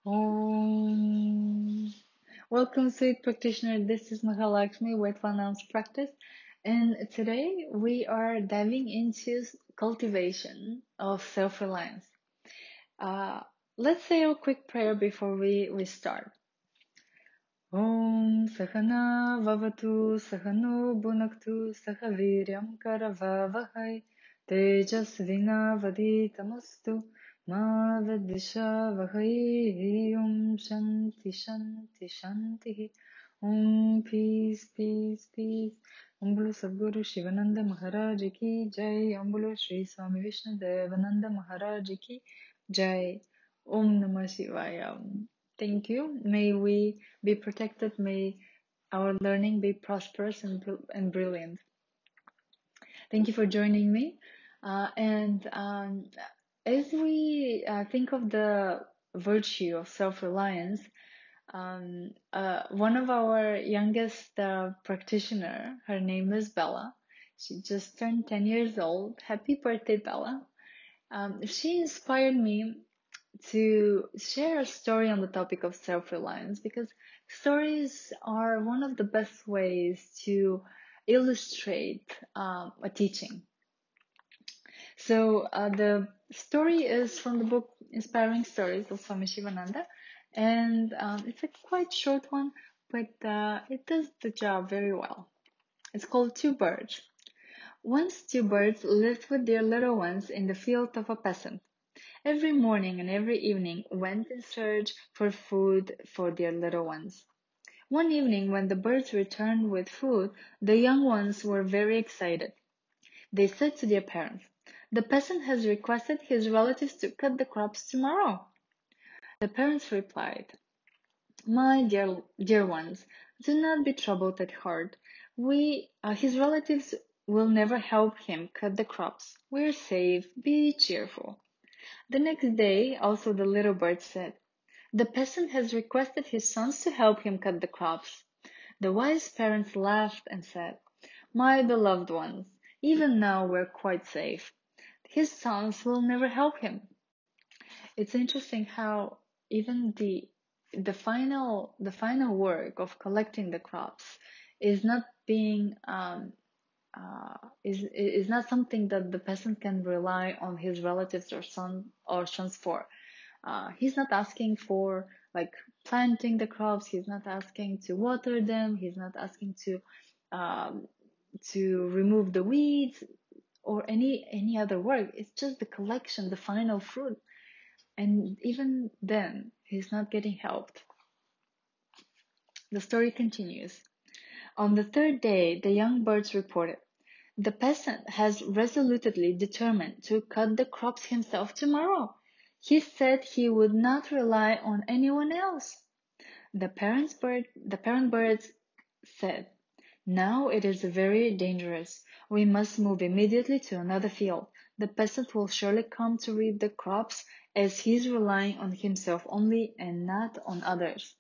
Om. Welcome, sweet practitioner. This is Mahalakshmi with Finance Practice, and today we are diving into cultivation of self-reliance. Let's say a quick prayer before we start. Om Sahana Vavatu Sahano Bhunaktu Sahaviryam Karavavahai Tejasvina Vaditamastu Ma Vidvishavahai Om Shanti Shanti Shanti Om Peace Peace Peace Om Bolo Sadguru Shivananda Maharaj Ki Jai Om Bolo Shri Swami Vishnu Devananda Maharaj Ki Jai Om Namah Shivaya. Thank you. May we be protected. May our learning be prosperous and brilliant. Thank you for joining me. As we think of the virtue of self-reliance, one of our youngest practitioner, her name is Bella. She just turned 10 years old. Happy birthday, Bella. She inspired me to share a story on the topic of self-reliance because stories are one of the best ways to illustrate a teaching. So the story is from the book Inspiring Stories of Swami Sivananda, and it's a quite short one, but it does the job very well. It's called Two Birds. Once two birds lived with their little ones in the field of a peasant. Every morning and every evening went in search for food for their little ones. One evening, when the birds returned with food, the young ones were very excited. They said to their parents, "The peasant has requested his relatives to cut the crops tomorrow." The parents replied, "My dear ones, do not be troubled at heart. His relatives will never help him cut the crops. We're safe. Be cheerful." The next day, also the little bird said, "The peasant has requested his sons to help him cut the crops." The wise parents laughed and said, "My beloved ones, even now we're quite safe. His sons will never help him." It's interesting how even the final work of collecting the crops is not being is not something that the peasant can rely on his relatives or sons for. He's not asking for like planting the crops. He's not asking to water them. He's not asking to remove the weeds or any other work. It's just the collection, the final fruit. And even then, he's not getting helped. The story continues. On the third day, the young birds reported, "The peasant has resolutely determined to cut the crops himself tomorrow. He said he would not rely on anyone else." The parent birds said, "Now it is very dangerous. We must move immediately to another field. The peasant will surely come to reap the crops, as he is relying on himself only and not on others."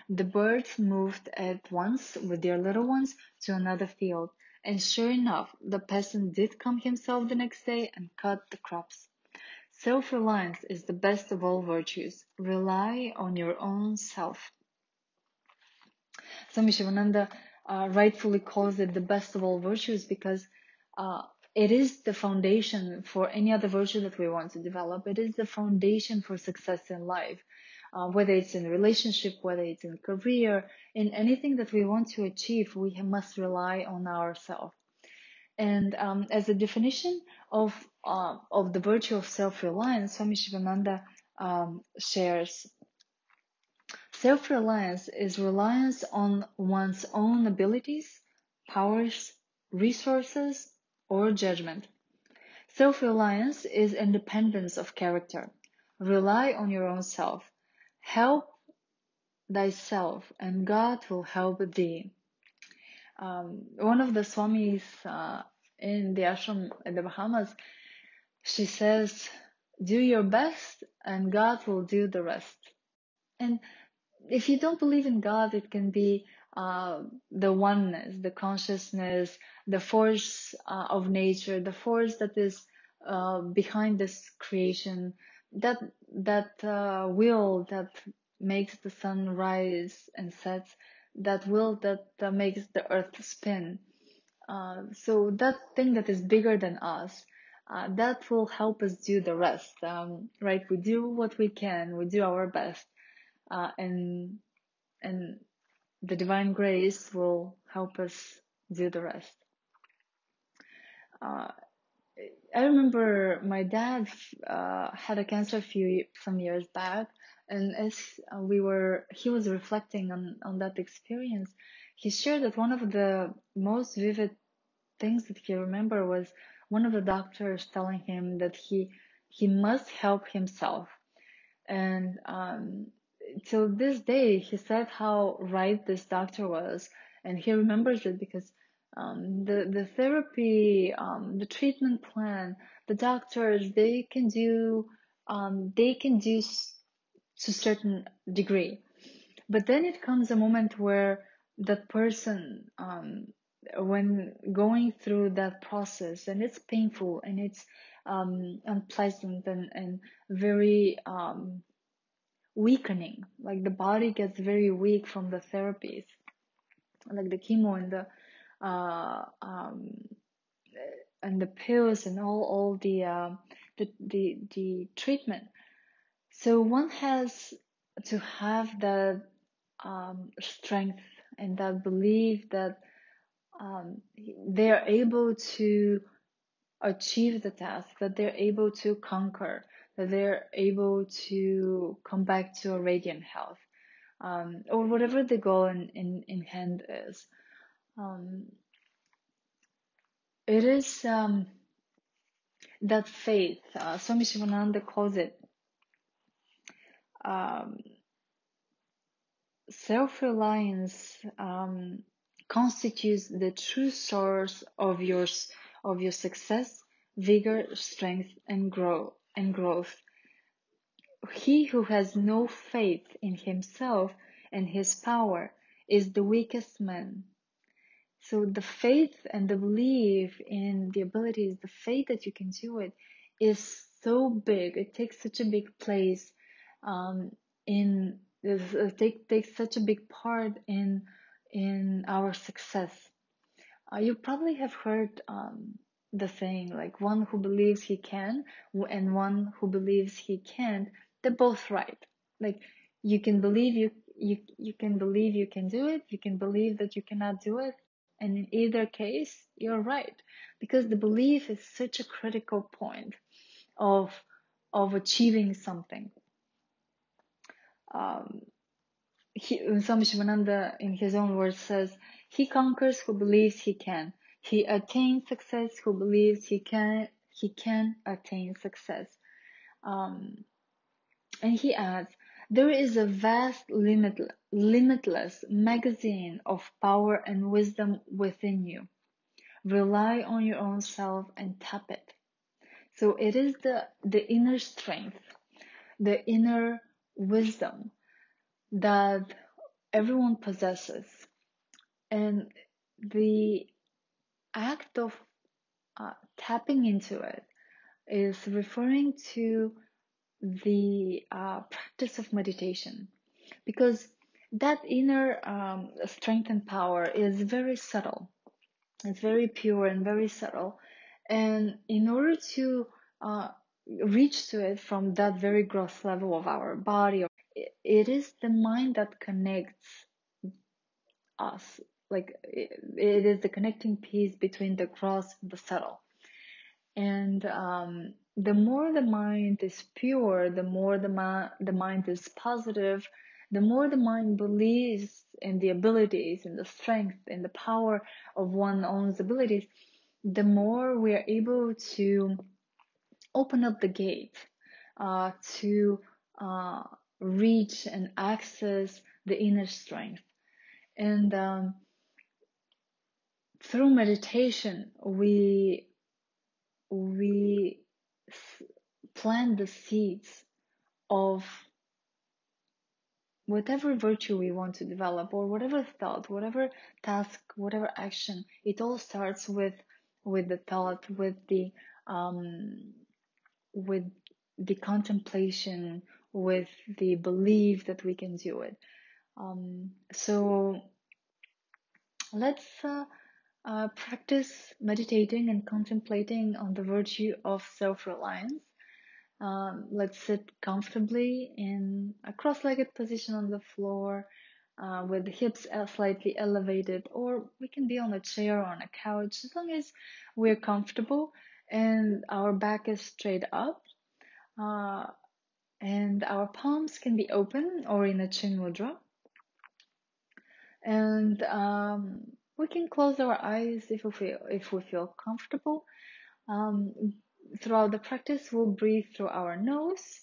The birds moved at once with their little ones to another field, and sure enough, the peasant did come himself the next day and cut the crops. Self-reliance is the best of all virtues. Rely on your own self. Swami Sivananda rightfully calls it the best of all virtues because it is the foundation for any other virtue that we want to develop. It is the foundation for success in life, whether it's in a relationship, whether it's in career, in anything that we want to achieve, we must rely on ourselves. And as a definition of the virtue of self-reliance, Swami Shivananda shares, self-reliance is reliance on one's own abilities, powers, resources, or judgment. Self-reliance is independence of character. Rely on your own self. Help thyself, and God will help thee. One of the Swamis in the ashram in the Bahamas, she says, "Do your best, and God will do the rest." And if you don't believe in God, it can be the oneness, the consciousness, the force of nature, the force that is behind this creation, that will, that makes the sun rise and sets, that will that makes the earth spin. So that thing that is bigger than us, that will help us do the rest. Right? We do what we can. We do our best, and the divine grace will help us do the rest. Uh, I remember my dad had a cancer some years back, and as he was reflecting on that experience, he shared that one of the most vivid things that he remembered was one of the doctors telling him that he must help himself. And till this day, he said how right this doctor was, and he remembers it because the therapy, the treatment plan, the doctors, they can do to a certain degree. But then it comes a moment where that person, when going through that process, and it's painful and it's unpleasant and very weakening, like the body gets very weak from the therapies, like the chemo uh, um, and the pills and all the treatment. So one has to have that strength and that belief that they are able to achieve the task, that they're able to conquer, that they're able to come back to a radiant health, or whatever the goal in hand is. It is that faith. Swami Sivananda calls it um, self-reliance. Constitutes the true source of your success, vigor, strength, and growth. He who has no faith in himself and his power is the weakest man. So the faith and the belief in the abilities, the faith that you can do it, is so big. It takes such a big place takes such a big part in our success. You probably have heard the saying, like, one who believes he can and one who believes he can't, they're both right. Like, you can believe you can believe you can do it, you can believe that you cannot do it, and in either case you're right, because the belief is such a critical point of achieving something. Swami Sivananda, in his own words, says, he conquers who believes he can. He attains success who believes he can attain success. And he adds, there is a vast, limitless magazine of power and wisdom within you. Rely on your own self and tap it. So it is the inner strength, the inner wisdom that everyone possesses. And the act of tapping into it is referring to the practice of meditation, because that inner strength and power is very subtle. It's very pure and very subtle. And in order to reach to it from that very gross level of our body, it is the mind that connects us. Like, it is the connecting piece between the gross and the subtle. And the more the mind is pure, the more the mind is positive, the more the mind believes in the abilities, in the strength, in the power of one's own abilities, the more we are able to open up the gate to reach and access the inner strength. And through meditation, we plant the seeds of whatever virtue we want to develop, or whatever thought, whatever task, whatever action. It all starts with the thought, with the contemplation, with the belief that we can do it. So let's practice meditating and contemplating on the virtue of self-reliance. Let's sit comfortably in a cross-legged position on the floor with the hips slightly elevated, or we can be on a chair or on a couch as long as we're comfortable and our back is straight up. And our palms can be open or in a chin mudra. And we can close our eyes if we feel comfortable. Throughout the practice, we'll breathe through our nose,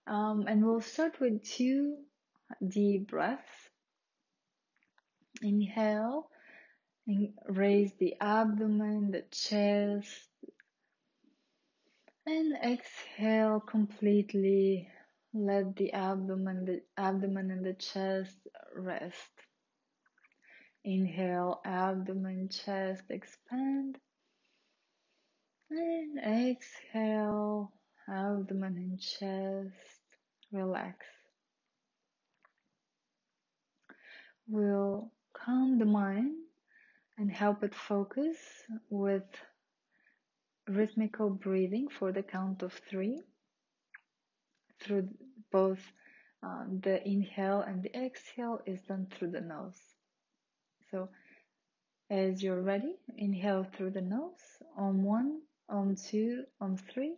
and we'll start with 2 deep breaths. Inhale, and raise the abdomen, the chest, and exhale completely. Let the abdomen and the chest rest. Inhale, abdomen, chest, expand. And exhale, abdomen and chest, relax. We'll calm the mind and help it focus with rhythmical breathing for the count of 3 through both the inhale and the exhale is done through the nose. So as you're ready, inhale through the nose, Om 1, Om 2, Om 3,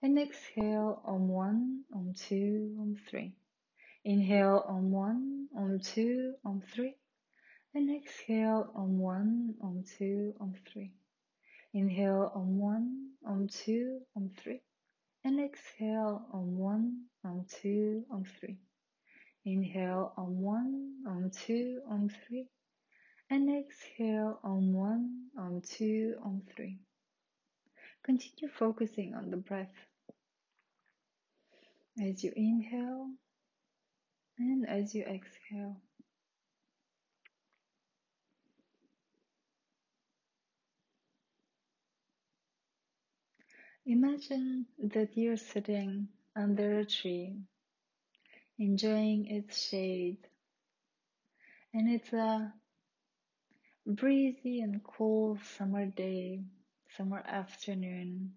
and exhale Om 1, Om 2, Om 3. Inhale Om 1, Om 2, Om 3, and exhale Om 1, Om 2, Om 3. Inhale Om 1, Om 2, Om 3, and exhale Om 1, Om 2, Om 3. Inhale Om 1, Om 2, Om 3, and exhale Om 1, Om 2, Om 3. Continue focusing on the breath as you inhale and as you exhale. Imagine that you're sitting under a tree, enjoying its shade, and it's a breezy and cool summer day, summer afternoon.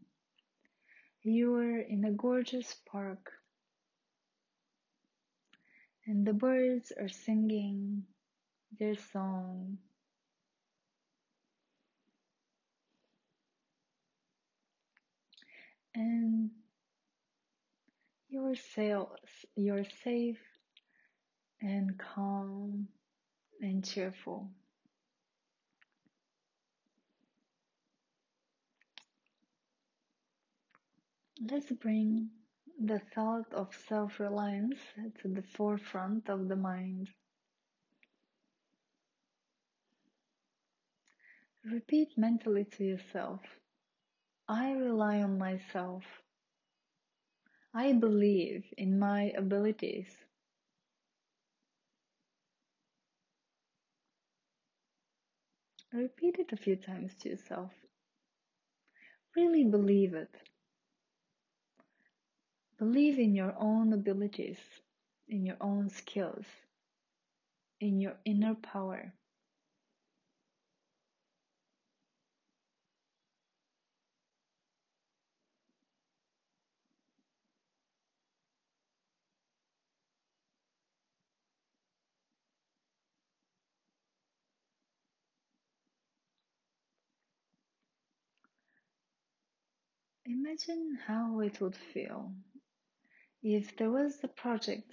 You're in a gorgeous park, and the birds are singing their song. And you're safe and calm and cheerful. Let's bring the thought of self-reliance to the forefront of the mind. Repeat mentally to yourself, I rely on myself. I believe in my abilities. Repeat it a few times to yourself. Really believe it. Believe in your own abilities, in your own skills, in your inner power. Imagine how it would feel if there was a project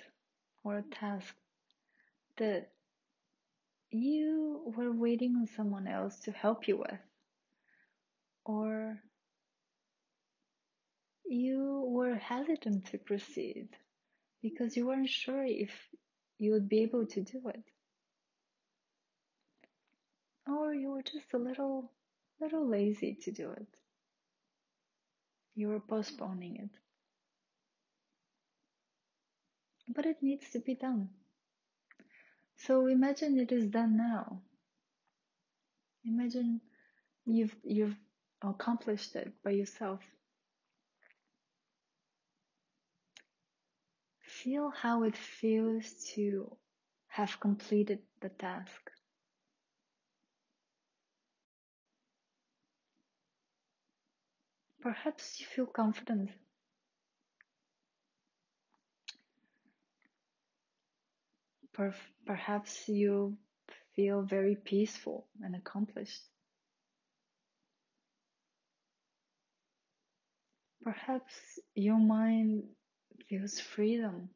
or a task that you were waiting on someone else to help you with, or you were hesitant to proceed because you weren't sure if you would be able to do it, or you were just a little lazy to do it. You were postponing it, but it needs to be done. So imagine it is done now. Imagine you've accomplished it by yourself. feel how it feels to have completed the task. Perhaps you feel confident. Perhaps you feel very peaceful and accomplished. Perhaps your mind feels freedom.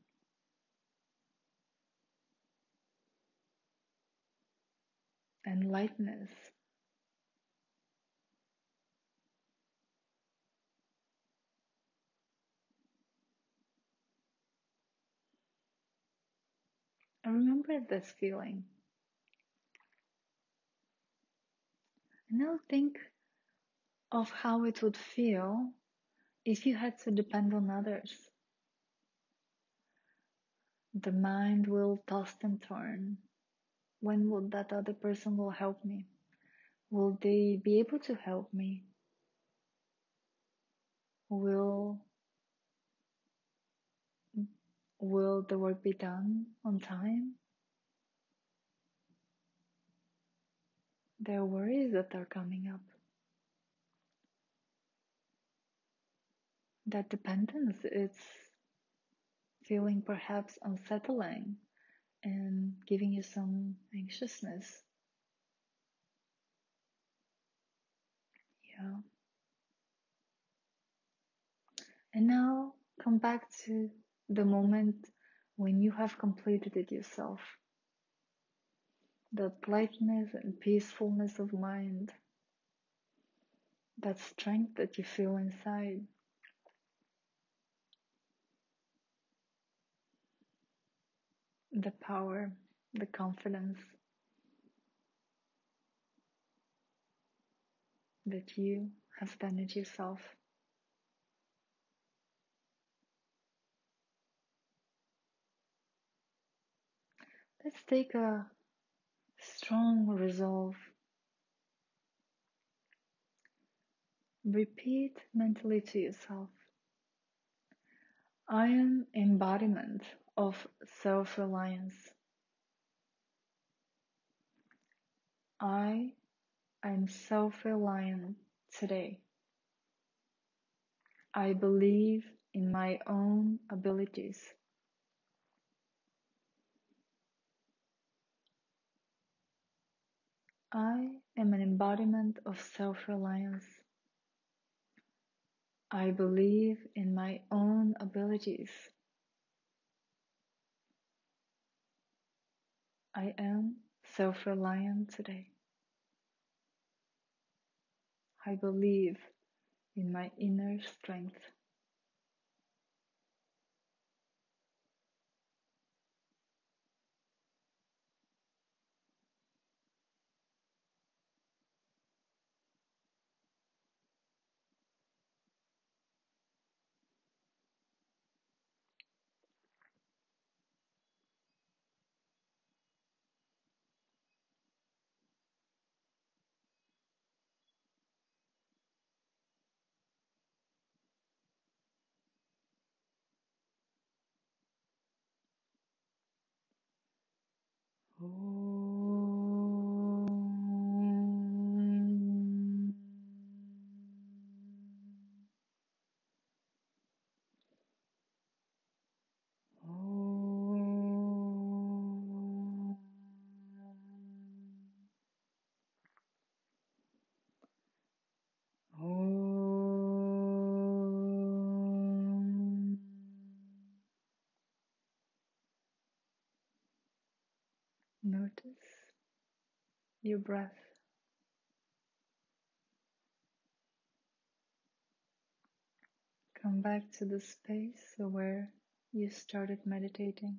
And lightness. I remember this feeling. And now think of how it would feel if you had to depend on others. The mind will toss and turn. When will that other person will help me? Will they be able to help me? Will the work be done on time? There are worries that are coming up. That dependence is feeling perhaps unsettling and giving you some anxiousness. Yeah. And now come back to the moment when you have completed it yourself. That lightness and peacefulness of mind, that strength that you feel inside. The power, the confidence that you have done it yourself. Let's take a strong resolve. Repeat mentally to yourself. I am embodiment of self-reliance. I am self-reliant today. I believe in my own abilities. I am an embodiment of self-reliance. I believe in my own abilities. I am self-reliant today. I believe in my inner strength. Notice your breath. Come back to the space where you started meditating.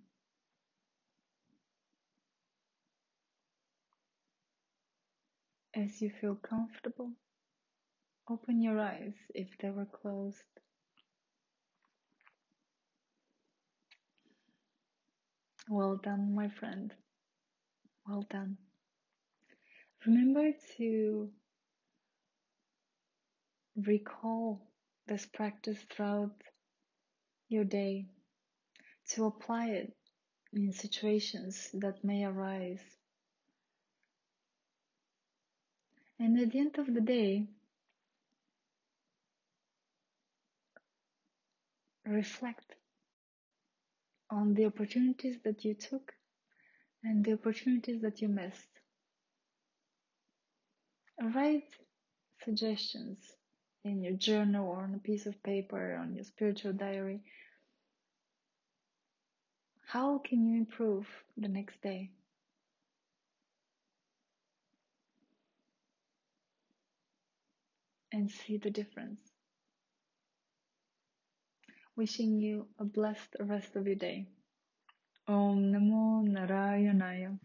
As you feel comfortable, open your eyes if they were closed. Well done, my friend. Well done. Remember to recall this practice throughout your day, to apply it in situations that may arise. And at the end of the day, reflect on the opportunities that you took and the opportunities that you missed. Write suggestions in your journal or on a piece of paper, on your spiritual diary. How can you improve the next day? And see the difference. Wishing you a blessed rest of your day. Om Namo Narayanaya.